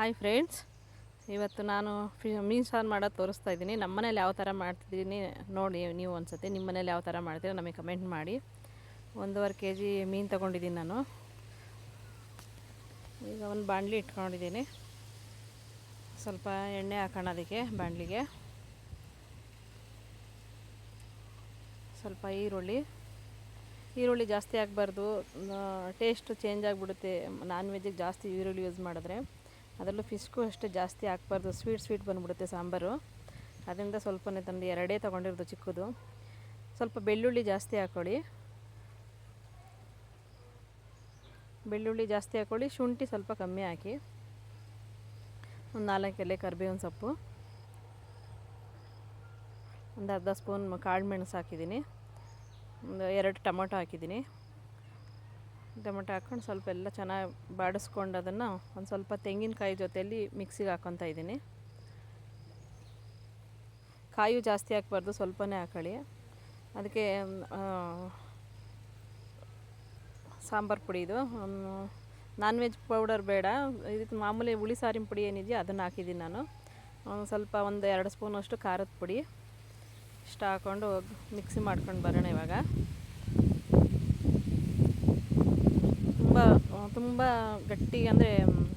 Hi friends, ಇವತ್ತು ನಾನು ಮೀನು ಸಾರು ಮಾಡೋದು ತೋರಿಸ್ತಾ ಇದ್ದೀನಿ. ನಮ್ಮ ಮನೇಲಿ ಯಾವ ಥರ ಮಾಡ್ತಿದ್ದೀನಿ ನೋಡಿ ನೀವು ಒಂದ್ಸತಿ. ನಿಮ್ಮ ಮನೇಲಿ ಯಾವ ಥರ ಮಾಡ್ತೀರೋ ನಮಗೆ ಕಮೆಂಟ್ ಮಾಡಿ. 1.5 kg ಮೀನು ತೊಗೊಂಡಿದ್ದೀನಿ ನಾನು. ಈಗ ಒಂದು ಬಾಣಲಿ ಇಟ್ಕೊಂಡಿದ್ದೀನಿ. ಸ್ವಲ್ಪ ಎಣ್ಣೆ ಹಾಕೋಣ ಅದಕ್ಕೆ. ಬಾಣಲಿಗೆ ಸ್ವಲ್ಪ ಈರುಳ್ಳಿ ಜಾಸ್ತಿ ಆಗಬಾರ್ದು, ಟೇಸ್ಟು ಚೇಂಜ್ ಆಗಿಬಿಡುತ್ತೆ. ನಾನ್ ವೆಜ್ಜಿಗೆ ಜಾಸ್ತಿ ಈರುಳ್ಳಿ ಯೂಸ್ ಮಾಡಿದ್ರೆ, ಅದರಲ್ಲೂ ಫಿಶ್ಗೂ ಅಷ್ಟೇ ಜಾಸ್ತಿ ಹಾಕ್ಬಾರ್ದು, ಸ್ವೀಟ್ ಬಂದುಬಿಡುತ್ತೆ ಸಾಂಬಾರು. ಅದರಿಂದ ಸ್ವಲ್ಪನೇ ತಂದು 2 ತೊಗೊಂಡಿರೋದು ಚಿಕ್ಕದು. ಸ್ವಲ್ಪ ಬೆಳ್ಳುಳ್ಳಿ ಜಾಸ್ತಿ ಹಾಕ್ಕೊಳ್ಳಿ, ಶುಂಠಿ ಸ್ವಲ್ಪ ಕಮ್ಮಿ ಹಾಕಿ. ಒಂದು 4 ಎಲೆ ಕರಿಬೇವಿನ ಸೊಪ್ಪು, ಒಂದು ಅರ್ಧ ಸ್ಪೂನ್ ಕಾಳು ಮೆಣಸು ಹಾಕಿದ್ದೀನಿ, ಒಂದು 2 ಟೊಮೊಟೊ ಹಾಕಿದ್ದೀನಿ. ಟೊಮೊಟೊ ಹಾಕ್ಕೊಂಡು ಸ್ವಲ್ಪ ಎಲ್ಲ ಚೆನ್ನಾಗಿ ಬಾಡಿಸ್ಕೊಂಡು ಅದನ್ನು ಒಂದು ಸ್ವಲ್ಪ ತೆಂಗಿನಕಾಯಿ ಜೊತೆಯಲ್ಲಿ ಮಿಕ್ಸಿಗೆ ಹಾಕ್ಕೊತಾ ಇದ್ದೀನಿ. ಕಾಯು ಜಾಸ್ತಿ ಹಾಕ್ಬಾರ್ದು, ಸ್ವಲ್ಪನೇ ಹಾಕೊಳ್ಳಿ. ಅದಕ್ಕೆ ಸಾಂಬಾರು ಪುಡಿ, ಇದು ನಾನ್ ವೆಜ್ ಪೌಡರ್ ಬೇಡ, ಇದಕ್ಕೆ ಮಾಮೂಲಿ ಹುಳಿ ಸಾರಿನ ಪುಡಿ ಏನಿದೆಯೋ ಅದನ್ನು ಹಾಕಿದ್ದೀನಿ ನಾನು. ಸ್ವಲ್ಪ ಒಂದು 2 ಸ್ಪೂನಷ್ಟು ಖಾರದ ಪುಡಿ ಇಷ್ಟು ಹಾಕ್ಕೊಂಡು ಮಿಕ್ಸಿ ಮಾಡ್ಕೊಂಡು ಬರೋಣ. ಇವಾಗ ತುಂಬ ಗಟ್ಟಿ ಅಂದರೆ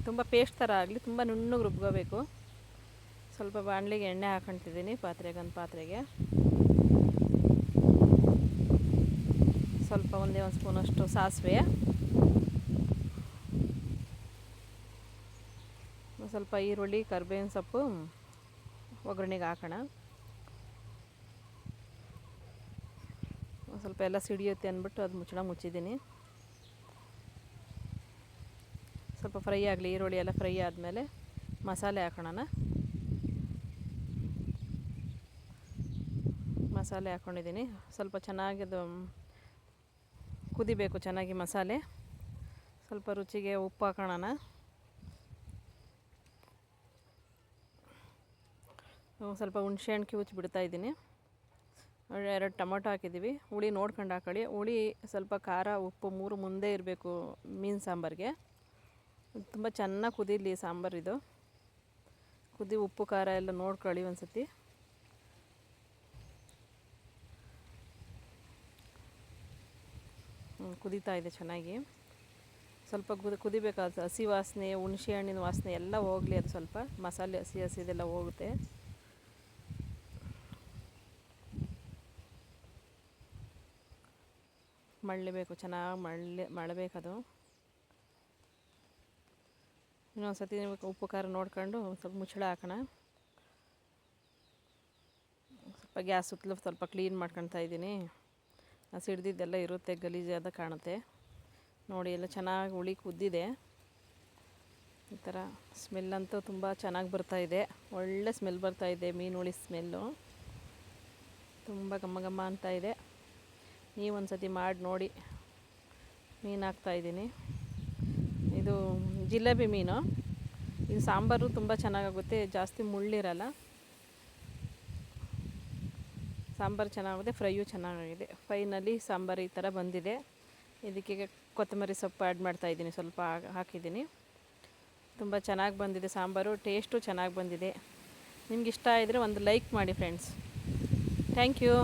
ತುಂಬ ಪೇಸ್ಟ್ ಥರ ಆಗಲಿ, ತುಂಬ ನುಣ್ಣಗೆ ರುಬ್ಕೋಬೇಕು. ಸ್ವಲ್ಪ ಬಾಣಲಿಗೆ ಎಣ್ಣೆ ಹಾಕ್ಕೊತಿದ್ದೀನಿ, ಒಂದು ಪಾತ್ರೆಗೆ ಸ್ವಲ್ಪ 1 ಸ್ಪೂನಷ್ಟು ಸಾಸಿವೆ, ಸ್ವಲ್ಪ ಈರುಳ್ಳಿ, ಕರಿಬೇವಿನ ಸೊಪ್ಪು ಒಗ್ಗರಣೆಗೆ ಹಾಕೋಣ. ಸ್ವಲ್ಪ ಎಲ್ಲ ಸಿಡಿಯುತ್ತೆ ಅಂದ್ಬಿಟ್ಟು ಅದು ಮುಚ್ಚಿದ್ದೀನಿ. ಸ್ವಲ್ಪ ಫ್ರೈ ಆಗಲಿ, ಈರುಳ್ಳಿ ಎಲ್ಲ ಫ್ರೈ ಆದಮೇಲೆ ಮಸಾಲೆ ಹಾಕೋಣ. ಮಸಾಲೆ ಹಾಕ್ಕೊಂಡಿದ್ದೀನಿ. ಸ್ವಲ್ಪ ಚೆನ್ನಾಗಿ ಅದು ಕುದಿಬೇಕು ಚೆನ್ನಾಗಿ ಮಸಾಲೆ. ಸ್ವಲ್ಪ ರುಚಿಗೆ ಉಪ್ಪು ಹಾಕೋಣ. ಸ್ವಲ್ಪ ಹುಣಸೆಹಣ್ಣು ಕಿವುಚಿ ಬಿಡ್ತಾಯಿದ್ದೀನಿ. 2 ಟೊಮೊಟೊ ಹಾಕಿದ್ದೀವಿ. ಹುಳಿ ನೋಡ್ಕೊಂಡು ಹಾಕೊಳ್ಳಿ. ಹುಳಿ ಸ್ವಲ್ಪ ಖಾರ ಉಪ್ಪು 3 ಮುಂದೆ ಇರಬೇಕು ಮೀನು ಸಾಂಬಾರಿಗೆ. ತುಂಬ ಚೆನ್ನಾಗಿ ಕುದೀಲಿ ಸಾಂಬಾರು. ಇದು ಉಪ್ಪು ಖಾರ ಎಲ್ಲ ನೋಡ್ಕೊಳ್ಳಿ ಒಂದು ಸತಿ. ಕುದೀತಾ ಇದೆ ಚೆನ್ನಾಗಿ. ಸ್ವಲ್ಪ ಕುದಿಬೇಕಾದ ಹಸಿ ವಾಸನೆ, ಹುಣಸೆ ಹಣ್ಣಿನ ವಾಸನೆ ಎಲ್ಲ ಹೋಗಲಿ. ಅದು ಸ್ವಲ್ಪ ಮಸಾಲೆ ಹಸಿದೆಲ್ಲ ಹೋಗುತ್ತೆ. ಮಳ್ಳಬೇಕು, ಚೆನ್ನಾಗಿ ಮಳಬೇಕದು. ಇನ್ನೊಂದು ಸತಿ ಉಪ್ಪು ಖಾರ ನೋಡ್ಕೊಂಡು ಸ್ವಲ್ಪ ಮುಚ್ಚಳ ಹಾಕೋಣ. ಸ್ವಲ್ಪ ಗ್ಯಾಸ್ ಸುತ್ತಲೂ ಸ್ವಲ್ಪ ಕ್ಲೀನ್ ಮಾಡ್ಕೊತಾ ಇದ್ದೀನಿ. ಸಿಡ್ದಿದ್ದೆಲ್ಲ ಇರುತ್ತೆ, ಗಲೀಜಾದ ಕಾಣುತ್ತೆ ನೋಡಿ. ಎಲ್ಲ ಚೆನ್ನಾಗಿ ಹುಳಿ ಕುದ್ದಿದೆ. ಈ ಥರ ಸ್ಮೆಲ್ಲಂತೂ ತುಂಬ ಚೆನ್ನಾಗಿ ಬರ್ತಾಯಿದೆ, ಒಳ್ಳೆ ಸ್ಮೆಲ್ ಬರ್ತಾಯಿದೆ. ಮೀನು ಹುಳಿ ಸ್ಮೆಲ್ಲು ತುಂಬ ಘಮ ಅಂತ ಇದೆ. ನೀವು ಒಂದು ಸತಿ ಮಾಡಿ ನೋಡಿ. ಮೀನು ಹಾಕ್ತಾಯಿದ್ದೀನಿ. ಇದು ಜಿಲೇಬಿ ಮೀನು. ಇದು ಸಾಂಬಾರು ತುಂಬ ಚೆನ್ನಾಗಾಗುತ್ತೆ, ಜಾಸ್ತಿ ಮುಳ್ಳಿರಲ್ಲ. ಸಾಂಬಾರು ಚೆನ್ನಾಗಿದೆ, ಫ್ರೈಯು ಚೆನ್ನಾಗಿದೆ. ಫೈನಲಿ ಸಾಂಬಾರು ಈ ಥರ ಬಂದಿದೆ. ಇದಕ್ಕೆ ಕೊತ್ತಂಬರಿ ಸೊಪ್ಪು ಆ್ಯಡ್ ಮಾಡ್ತಾಯಿದ್ದೀನಿ, ಸ್ವಲ್ಪ ಹಾಕಿದ್ದೀನಿ. ತುಂಬ ಚೆನ್ನಾಗಿ ಬಂದಿದೆ ಸಾಂಬಾರು, ಟೇಸ್ಟು ಚೆನ್ನಾಗಿ ಬಂದಿದೆ. ನಿಮ್ಗೆ ಇಷ್ಟ ಆಗಿದರೆ ಒಂದು ಲೈಕ್ ಮಾಡಿ ಫ್ರೆಂಡ್ಸ್. Thank you.